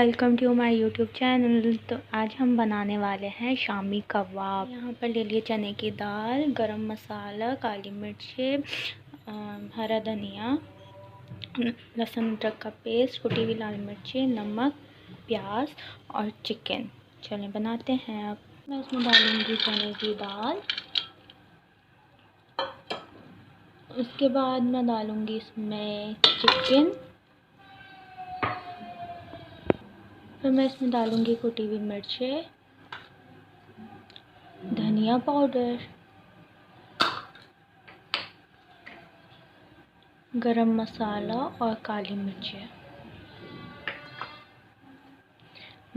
Welcome to my YouTube channel. तो आज हम बनाने वाले हैं शामी कबाब। यहाँ पर ले लिए चने की दाल, गरम मसाला, काली मिर्चें, हरा धनिया, लहसुन अदरक का पेस्ट, कुटी हुई लाल मिर्चें, नमक, प्याज और चिकन। चलें बनाते हैं। अब मैं इसमें डालूँगी चने की दाल। उसके बाद मैं डालूँगी इसमें चिकन। फिर मैं इसमें डालूँगी कुटी हुई मिर्चें, धनिया पाउडर, गरम मसाला और काली मिर्चें,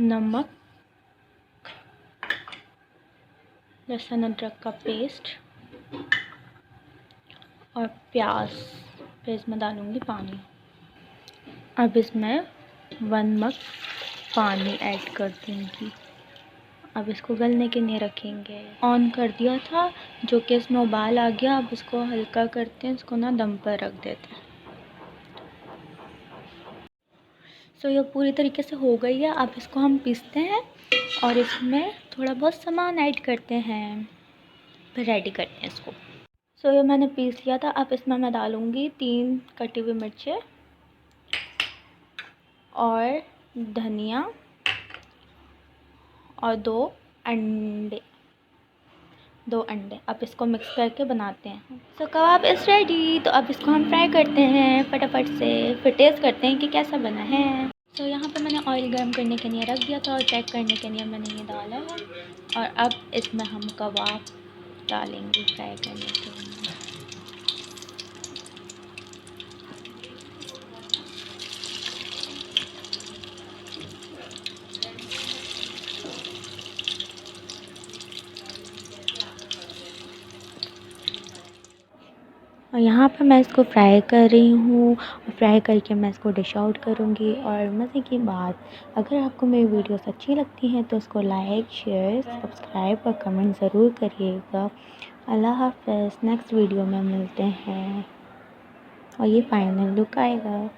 नमक, लहसुन अदरक का पेस्ट और प्याज। फिर इसमें डालूँगी पानी। अब इसमें 1 मग पानी ऐड कर दूँगी। अब इसको गलने के लिए रखेंगे। ऑन कर दिया था, जो कि इसमें उबाल आ गया। अब इसको हल्का करते हैं, इसको ना दम पर रख देते हैं। तो ये पूरी तरीके से हो गई है। अब इसको हम पीसते हैं और इसमें थोड़ा बहुत सामान ऐड करते हैं, फिर रेडी करते हैं इसको। ये मैंने पीस लिया था। अब इसमें मैं डालूँगी 3 कटी हुई मिर्चें और धनिया और 2 अंडे। अब इसको मिक्स करके बनाते हैं। कबाब इज़ रेडी। तो अब इसको हम फ्राई करते हैं फटाफट से, फिर टेस्ट करते हैं कि कैसा बना है। यहाँ पे मैंने ऑयल गर्म करने के लिए रख दिया था और चेक करने के लिए मैंने ये डाला है। और अब इसमें हम कबाब डालेंगे फ्राई करने के लिए। और यहाँ पर मैं इसको फ्राई कर रही हूँ और फ्राई करके मैं इसको डिश आउट करूँगी। और मज़े की बात, अगर आपको मेरी वीडियोस अच्छी लगती हैं तो इसको लाइक, शेयर, सब्सक्राइब और कमेंट ज़रूर करिएगा। अल्लाह हाफ़िज़। नेक्स्ट वीडियो में मिलते हैं और ये फाइनल लुक आएगा।